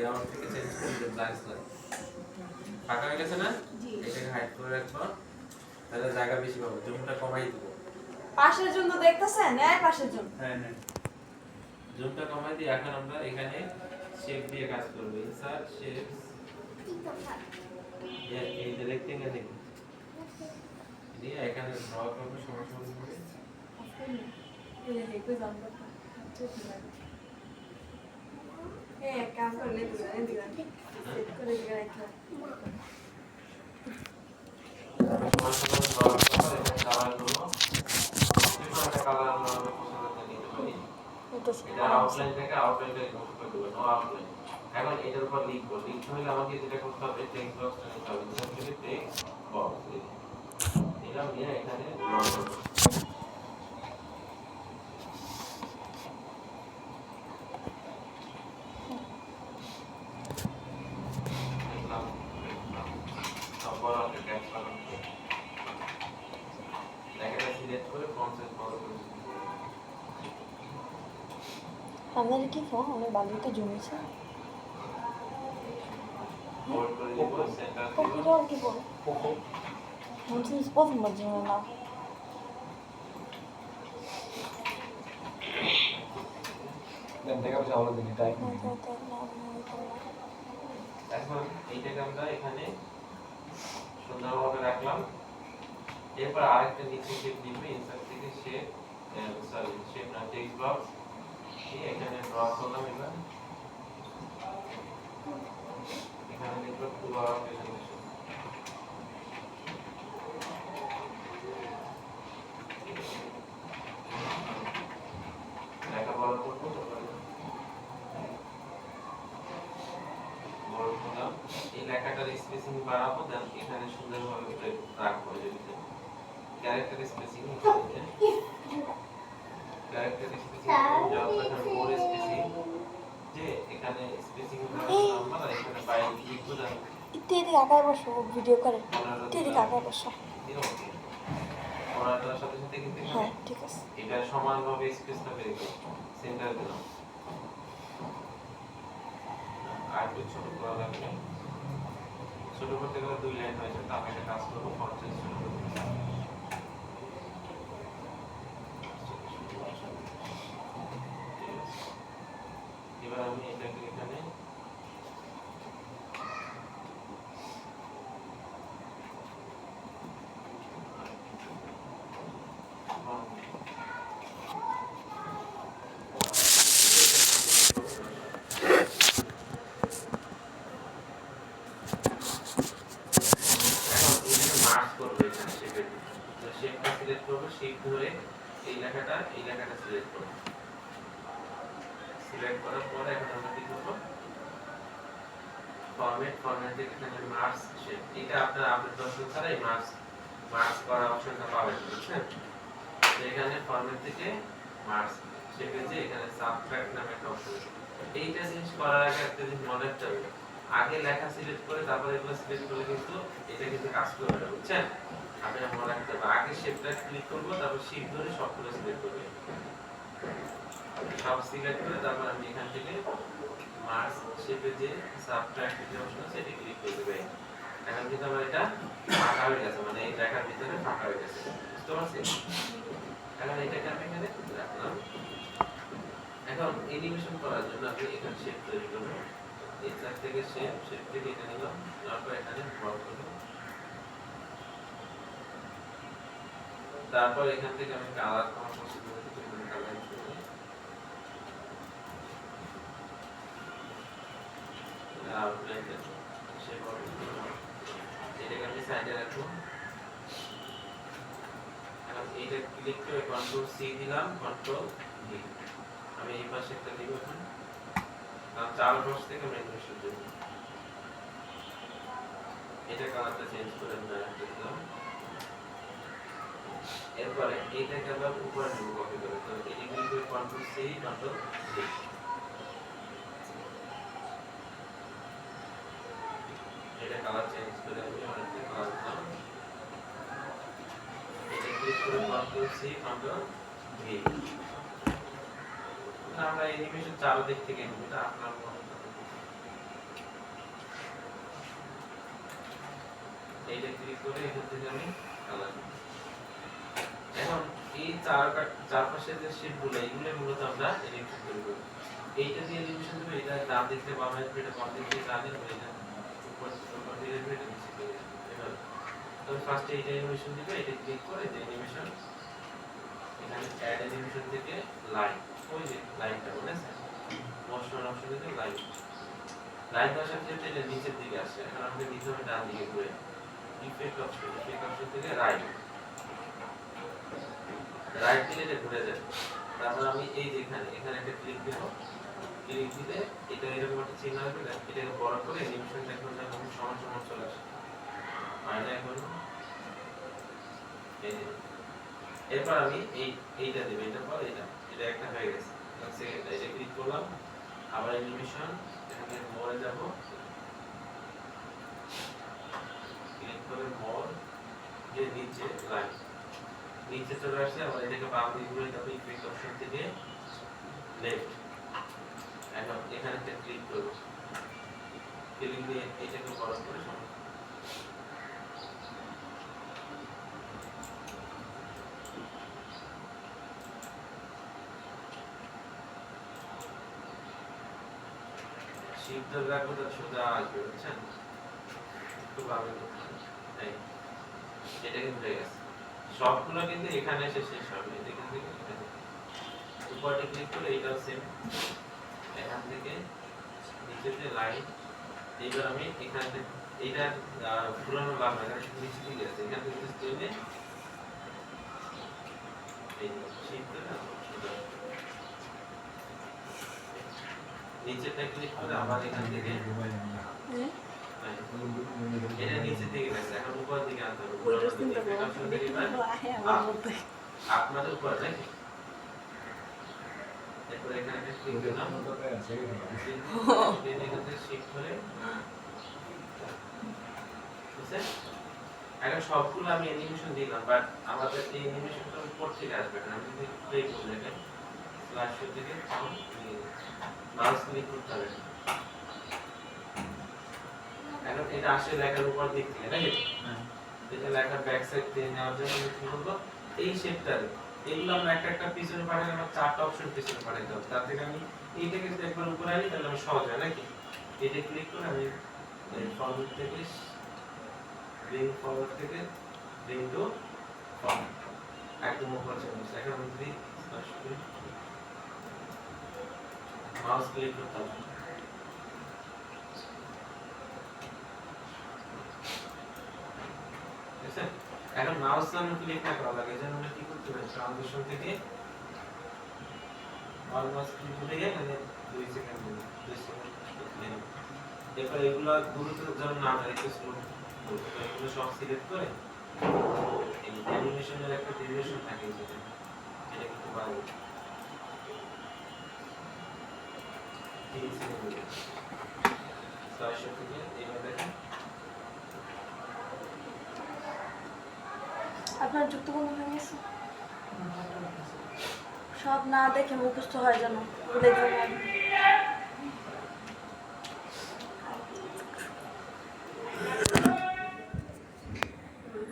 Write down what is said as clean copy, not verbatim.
layout থেকে change করে দিন ব্ল্যাঙ্ক স্ল্যাশ ফাঁকা হয়ে গেছে না এটাকে হাইড করে রাখবো তাহলে জায়গা বেশি পাবো জুমটা কমাই দেব পাশের জন্য দেখতেছেন এই পাশের জন্য হ্যাঁ হ্যাঁ জুমটা কমাই দিই এখন আমরা এখানে শেপ দিয়ে কাজ করব ইনসার্ট শেপস এই যে রেক্টেঙ্গেল দেখুন দিয়ে এখানে ড্র করব সমান করে কাজ করলে দিবেন সেট করে দিবেন একটা এখন এটার উপর লিখবো লিখতে হলে আমাকে যেটা করতে হবে টেক্সট বক্সটা নিতে হবে যেটা হচ্ছে টেক্সট বক্স এটা নিয়ে এখানে ড্র করব তারপর আমরা টেক্সট বানাবো লেখাটা সিলেক্ট করে ফন্ট সাইজ বড় করে আপনাদের কি ফোন অনেক বালিতে জমেছে হোল্ড করে দিব সেন্টার পোকো কি বল পোকো মনে প্রথম বাজে না দেন দেখা যাবে আলো দিন টাইম এখন এইটাকে আমরা এখানে সুন্দরভাবে রাখলাম এরপর আরেকটা নিচে শেপ দিব ইনসার্ট থেকে শেপ সরি শেপ না টেক্সট বক্স এখানে ড্র করলাম এবার এখানে লিখব টু আওয়ার প্রেজেন্টেশন লেখা বড় করব বড় করলাম এই লেখাটার স্পেসিং বাড়াবো দেন এখানে সুন্দরভাবে রাখবো যদি ক্যারেক্টার স্পেসিং ক্যারেক্টার স্পেসিং যখন মোর স্পেসিং যে এখানে স্পেসিং নাম্বার এখানে বাইরে লিখবো দেন ইত্যাদি আগায় বসো ভিডিও করে ইত্যাদি আগায় বসো পড়াটার সাথে সাথে কিন্তু হ্যাঁ ঠিক আছে এটা সমানভাবে স্পেসটা বের করব সেন্টার দিলাম আর একটু ছোট করা লাগবে ছোট করতে গেলে দুই লাইন হয়েছে তারপর একটা কাজ করবো ফন্ট সাইজ ছোট করব এবার আমি এটাকে এখানে শেপ ধরে এই লেখাটা সিলেক্ট করব সিলেক্ট করার পরে এখন আমরা কি করব ফরম্যাট থেকে এখানে মার্কস শেপ এটা আপনার দর্শন ছাড়াই মার্কস করার অপশনটা পাবেন বুঝছেন তো এখানে ফরম্যাট থেকে মার্কস শেপে যে এখানে সাবট্রাক্ট নামে একটা অপশন আছে এইটা জিনিস করার আগে একটা জিনিস মনে রাখতে হবে আগে লেখা সিলেক্ট করে তারপরে এগুলো সিলেক্ট করলে কিন্তু এটা কিন্তু কাজ করবে না বুঝছেন আপনি মনে রাখতে হবে আগে শেপটা ক্লিক করব তারপর শিফট ধরে সবগুলো সিলেক্ট করব সব সিলেক্ট করে তারপর আমি এখান থেকে মার্কস শেপে যে সাবট্রাক্ট যে অপশন আছে এটা ক্লিক করে দেব এখন কিন্তু আমার এটা ফাঁকা হয়ে গেছে মানে এই লেখার ভিতরে ফাঁকা হয়ে গেছে বুঝতে পারছেন এখন এটাকে আমি এখানে রাখলাম এখন অ্যানিমেশন করার জন্য আপনি এখানে শেপ তৈরি করবেন এই চার থেকে শেপ থেকে এটা নিলাম তারপর এখানে ড্রপ করব তারপর এখান থেকে আমি কালার আমার পছন্দ মতো কোনো কালার ইউজ করব আউটলাইন শেপ হবে এটাকে আমি সাইডে রাখবো এখন এইটা ক্লিক করে কন্ট্রোল সি দিলাম কন্ট্রোল ভি আমি এই পাশে একটা দিব এখন আর চার বক্স থেকে মেন মেশিন দেব এটা কালারটা চেঞ্জ করে আমরা একটা দিলাম এরপরে এইটাকে আমরা উপরে নেব কপি করে তো এটি ক্লিক করে কন্ট্রোল সি কন্ট্রোল ভি এটা কালার চেঞ্জ করে আমি আরেকটা কালার দিলাম এটা ক্লিক করে কন্ট্রোল সি কন্ট্রোল ভি আমরা অ্যানিমেশন চারো দিক থেকে নেব এটা আপনার মনে এইটা ক্লিক করে এখান থেকে আমি কালার এখন এই চারপাশে যে শেপগুলো এগুলো মূলত আমরা এলিমিনেশন করব এইটা দিয়ে এলিমিনেশন দেব এটা ডান দিক থেকে বাম দিকে এটা বাম দিক থেকে ডানে এটা উপর দিয়ে এটা নিচে দিয়ে এভাবে তো ফার্স্ট এইটা এলিমিনেশন দিবে এটা ক্লিক করে যে এলিমিনেশন এখানে অ্যাড এলিমিনেশন থেকে লাইন ওই যে লাইনটা বলেছে মোশন অপশন দিতে লাইন লাইন দেওয়ার সাথে সাথে এটা নিচের দিকে আসে এখন আমাদের নিতে হবে ডান দিকে ঘুরে ইফেক্ট অপশন থেকে রাইট রাইট দিলে এটা ঘুরে যাবে তারপর আমি এই যে এখানে একটা ক্লিক দেব ক্লিক দিলে এটা এরকম একটা চিহ্ন আসবে এটাকে বড় করে অ্যানিমেশনটা এখন যখন সমান সমান চলে আসে মানে এখন এই যে এরপর আমি এইটা দেব এটা পর এটা একটা হয়ে গেছে এটা ক্লিক করলাম আবার অ্যানিমেশন এখানে মোরে যাব ক্লিক করে মোর যে নিচে লাইন নিচে চলে আসছে আবার এটাকে বাম দিকে ঘুরে যাবে ইফেক্ট অপশন থেকে লেফট এখন এখানে একটা ক্লিক করব ক্লিক দিয়ে এটাকে বড় করে সমান শিফট ধরে রাখবো তো সোজা আসবে বুঝছেন একটু বামে এই এটা কিন্তু হয়ে গেছে সবগুলো কিন্তু এখানে এসে শেষ হবে এখান থেকে এখানে উপরে ক্লিক করে এটাও সেম এখান থেকে নিচেতে লাইন এইবার আমি এখান থেকে এটা পুরানো লাভ না এখানে নিচে দিকে আছে এখান থেকে টেনে এই শিফট না নিচেটা ক্লিক করে আবার এখান থেকে এটা নিচে দিকে গেছে এখন উপর দিকে আনতে হবে পুরো আপনাদের উপর নাকি এরপর এখানে একটা ক্লিক দিলাম এখান থেকে শিফট করে বুঝছেন এখন সবগুলো আমি অ্যানিমেশন দিলাম বাট আমাদের এই অ্যানিমেশনটা উপর থেকে আসবে না আমি যদি প্লে করে দেখেন স্ল্যাশ শো থেকে সাউন্ড মাউস ক্লিক করতে হবে এখন এটা আসে লেখার উপর দিক থেকে নাকি এটা লেখার ব্যাক সাইড দিয়ে নেওয়ার জন্য আমি কি করব এই শেপটা এগুলো আমরা একটা একটা পিছনে পাঠালে আমার চারটা অপশন পিছনে পাঠাতে হবে তার থেকে আমি এইটাকে যদি একবার উপরে আনি তাহলে আমি সহজ হয় নাকি এটা ক্লিক করে আমি ফরওয়ার্ড থেকে ব্রিং ফরওয়ার্ড থেকে ব্রিং টু ফরওয়ার্ড একদম উপরে চলে আসছে এখন আমি যদি মাউস ক্লিক করতে হবে এখন মাউস নামে ক্লিক না করা লাগে যেন আমরা কি করতে হবে ট্রানজিশন থেকে অলমোস্ট ক্লিক করে এখানে 2 সেকেন্ড এরপর এগুলো দ্রুত যেন না যায় একটু স্লো এগুলো সব সিলেক্ট করে এই অ্যানিমেশনের একটা ডেরিভেশন থাকে যেটা এটা কিন্তু বাড়বে 3 সেকেন্ড 600 থেকে এইভাবে দেখেন আপনার যুক্তবন্ধ হয়ে গেছে সব না দেখে মুখস্থ হয় যেন ভুলে যাবেন